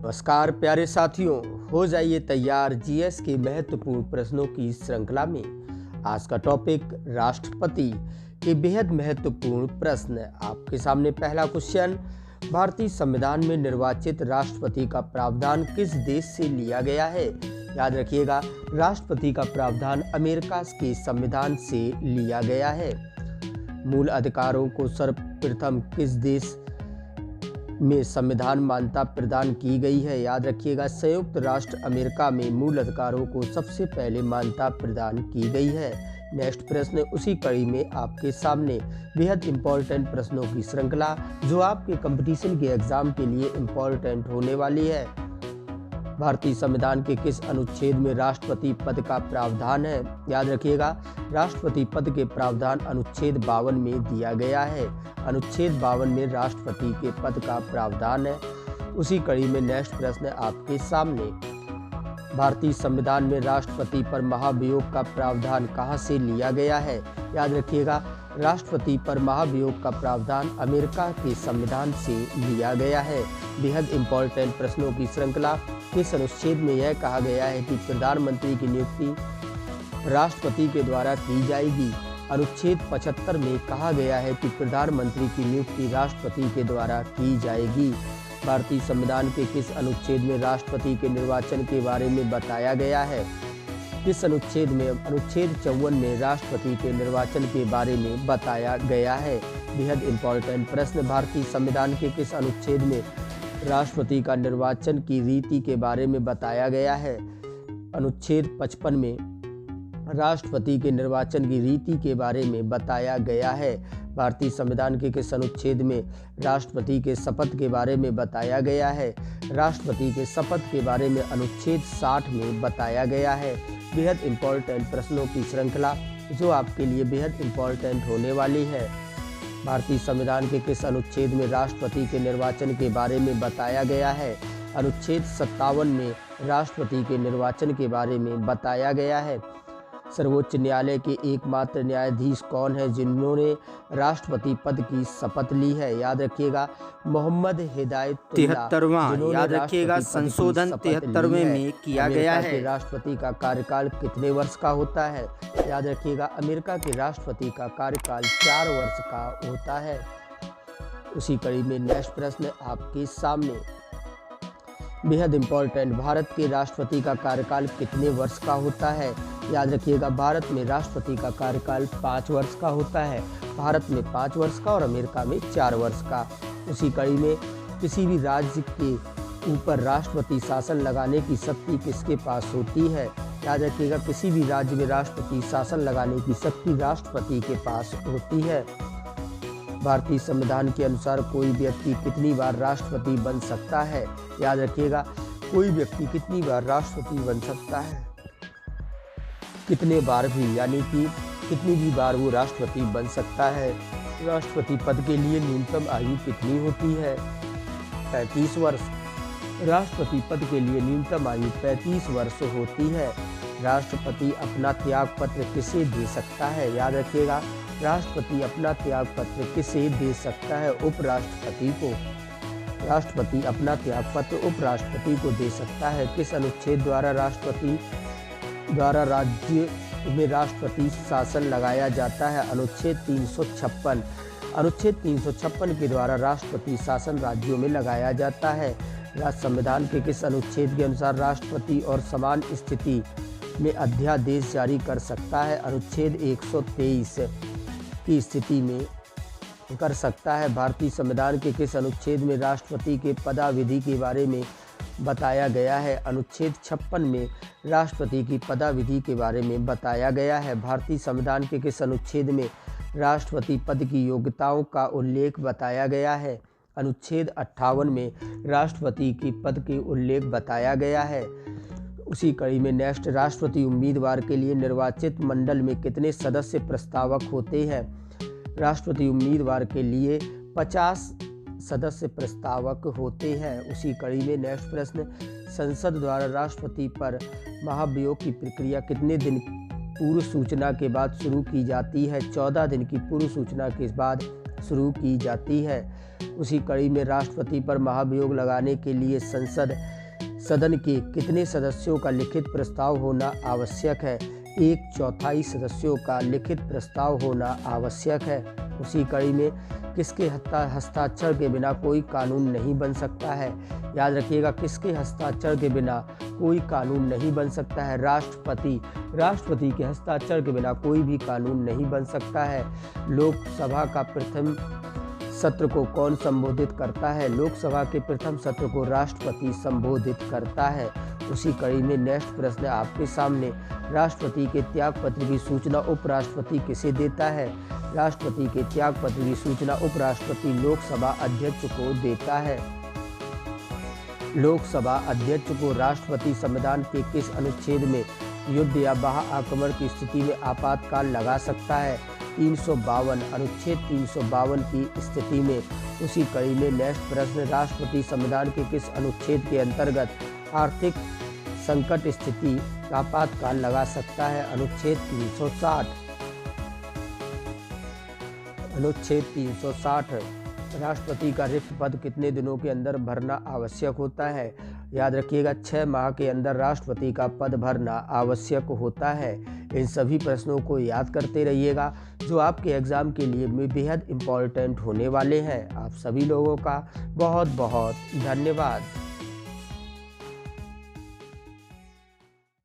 नमस्कार प्यारे साथियों, हो जाइए तैयार जीएस के महत्वपूर्ण प्रश्नों की श्रृंखला में। आज का टॉपिक राष्ट्रपति के बेहद महत्वपूर्ण प्रश्न। आपके सामने पहला क्वेश्चन, भारतीय संविधान में निर्वाचित राष्ट्रपति का प्रावधान किस देश से लिया गया है? याद रखिएगा, राष्ट्रपति का प्रावधान अमेरिका के संविधान से लिया गया है। मूल अधिकारों को सर्वप्रथम किस देश में संविधान मान्यता प्रदान की गई है? याद रखिएगा, संयुक्त राष्ट्र अमेरिका में मूल अधिकारों को सबसे पहले मान्यता प्रदान की गई है। नेक्स्ट प्रश्न, उसी कड़ी में आपके सामने बेहद इंपॉर्टेंट प्रश्नों की श्रृंखला जो आपके कंपटीशन के एग्जाम के लिए इंपॉर्टेंट होने वाली है। भारतीय संविधान के किस अनुच्छेद में राष्ट्रपति पद का प्रावधान है? याद रखिएगा, राष्ट्रपति पद के प्रावधान अनुच्छेद 52 में दिया गया है। अनुच्छेद 52 में राष्ट्रपति के पद का प्रावधान है। उसी कड़ी में नेक्स्ट प्रश्न आपके सामने, भारतीय संविधान में राष्ट्रपति पर महाभियोग का प्रावधान कहां से लिया गया है? याद रखिएगा, राष्ट्रपति पर महाभियोग का प्रावधान अमेरिका के संविधान से लिया गया है। बेहद इंपॉर्टेंट प्रश्नों की श्रृंखला। इस अनुच्छेद में यह कहा गया है कि प्रधानमंत्री की नियुक्ति राष्ट्रपति के द्वारा की जाएगी। अनुच्छेद 75 में कहा गया है कि प्रधानमंत्री की नियुक्ति राष्ट्रपति के द्वारा की जाएगी। भारतीय संविधान के किस अनुच्छेद में राष्ट्रपति के निर्वाचन के बारे में बताया गया है? किस अनुच्छेद में? अनुच्छेद 54 में राष्ट्रपति के निर्वाचन के बारे में बताया गया है। बेहद इंपॉर्टेंट प्रश्न, भारतीय संविधान के किस अनुच्छेद में राष्ट्रपति का निर्वाचन की रीति के बारे में बताया गया है? अनुच्छेद 55 में राष्ट्रपति के निर्वाचन की रीति के बारे में बताया गया है। भारतीय संविधान के किस अनुच्छेद में राष्ट्रपति के शपथ के बारे में बताया गया है? राष्ट्रपति के शपथ के बारे में अनुच्छेद 60 में बताया गया है। बेहद इंपॉर्टेंट प्रश्नों की श्रृंखला जो आपके लिए बेहद इंपॉर्टेंट होने वाली है। भारतीय संविधान के किस अनुच्छेद में राष्ट्रपति के निर्वाचन के बारे में बताया गया है? अनुच्छेद 57 में राष्ट्रपति के निर्वाचन के बारे में बताया गया है। सर्वोच्च न्यायालय के एकमात्र न्यायाधीश कौन है जिन्होंने राष्ट्रपति पद की शपथ ली है? याद रखिएगा, मोहम्मद हिदायतुल्लाह। 73वां याद रखिएगा, संशोधन 73वें में किया गया है। राष्ट्रपति का कार्यकाल कितने वर्ष का होता है? याद रखिएगा, अमेरिका के राष्ट्रपति का कार्यकाल 4 वर्ष का होता है। उसी कड़ी में नेक्स्ट प्रश्न आपके सामने बेहद इंपॉर्टेंट, भारत के राष्ट्रपति का कार्यकाल कितने वर्ष का होता है? याद रखिएगा, भारत में राष्ट्रपति का कार्यकाल 5 वर्ष का होता है। भारत में 5 वर्ष का और अमेरिका में 4 वर्ष का। उसी कड़ी में किसी भी राज्य के ऊपर राष्ट्रपति शासन लगाने की शक्ति किसके पास होती है? याद रखिएगा, किसी भी राज्य में राष्ट्रपति शासन लगाने की शक्ति राष्ट्रपति के पास होती है। भारतीय संविधान के अनुसार कोई व्यक्ति कितनी बार राष्ट्रपति बन सकता है? याद रखिएगा, कोई व्यक्ति कितनी बार राष्ट्रपति बन सकता है? कितने बार भी, यानी कि कितनी भी बार वो राष्ट्रपति बन सकता है। राष्ट्रपति पद के लिए न्यूनतम आयु कितनी होती है? 35 वर्ष। राष्ट्रपति पद के लिए न्यूनतम आयु 35 वर्ष होती है। राष्ट्रपति अपना त्याग पत्र किसे दे सकता है? याद रखिएगा, राष्ट्रपति अपना त्याग पत्र किसे दे सकता है? उपराष्ट्रपति को। राष्ट्रपति अपना त्याग पत्र उपराष्ट्रपति को दे सकता है। किस अनुच्छेद द्वारा राष्ट्रपति द्वारा राज्य में राष्ट्रपति शासन लगाया जाता है? अनुच्छेद 356। अनुच्छेद 356 के द्वारा राष्ट्रपति शासन राज्यों में लगाया जाता है। संविधान के किस अनुच्छेद के अनुसार राष्ट्रपति और समान स्थिति में अध्यादेश जारी कर सकता है? अनुच्छेद 123 की स्थिति में कर सकता है। भारतीय संविधान के किस अनुच्छेद में राष्ट्रपति के पदाविधि के बारे में बताया गया है? अनुच्छेद 56 में राष्ट्रपति की पदाविधि के बारे में बताया गया है। भारतीय संविधान के किस अनुच्छेद में राष्ट्रपति पद की योग्यताओं का उल्लेख बताया गया है? अनुच्छेद 58 में राष्ट्रपति की पद के उल्लेख बताया गया है। उसी कड़ी में नेक्स्ट, राष्ट्रपति उम्मीदवार के लिए निर्वाचित मंडल में कितने सदस्य प्रस्तावक होते हैं? राष्ट्रपति उम्मीदवार के लिए 50 सदस्य प्रस्तावक होते हैं। उसी कड़ी में नेक्स्ट प्रश्न, संसद द्वारा राष्ट्रपति पर महाभियोग की प्रक्रिया कितने दिन पूर्व सूचना के बाद शुरू की जाती है? 14 दिन की पूर्व सूचना के बाद शुरू की जाती है। उसी कड़ी में राष्ट्रपति पर महाभियोग लगाने के लिए सदन के कितने सदस्यों का लिखित प्रस्ताव होना आवश्यक है? 1/4 सदस्यों का लिखित प्रस्ताव होना आवश्यक है। उसी कड़ी में किसके हस्ताक्षर के बिना कोई कानून नहीं बन सकता है? याद रखिएगा, किसके हस्ताक्षर के बिना कोई कानून नहीं बन सकता है? राष्ट्रपति के हस्ताक्षर के बिना कोई भी कानून नहीं बन सकता है। लोकसभा का प्रथम सत्र को कौन संबोधित करता है? लोकसभा के प्रथम सत्र को राष्ट्रपति संबोधित करता है। उसी कड़ी में नेक्स्ट प्रश्न आपके सामने, राष्ट्रपति के त्यागपत्र की सूचना उपराष्ट्रपति किसे देता है? राष्ट्रपति के त्यागपत्र की सूचना उपराष्ट्रपति लोकसभा अध्यक्ष को देता है। लोकसभा अध्यक्ष को राष्ट्रपति संविधान के किस अनुच्छेद में युद्ध या बाह्य आक्रमण की स्थिति में आपातकाल लगा सकता है? 352, अनुच्छेद 352 की स्थिति में। उसी कड़ी में नेक्स्ट प्रश्न, राष्ट्रपति संविधान के किस अनुच्छेद के अंतर्गत आर्थिक संकट स्थिति आपातकाल लगा सकता है? अनुच्छेद 360। अनुच्छेद 360। राष्ट्रपति का रिक्त पद कितने दिनों के अंदर भरना आवश्यक होता है? याद रखिएगा, 6 माह के अंदर राष्ट्रपति का पद भरना आवश्यक होता है। इन सभी प्रश्नों को याद करते रहिएगा जो आपके एग्जाम के लिए बेहद इम्पॉर्टेंट होने वाले हैं। आप सभी लोगों का बहुत बहुत धन्यवाद।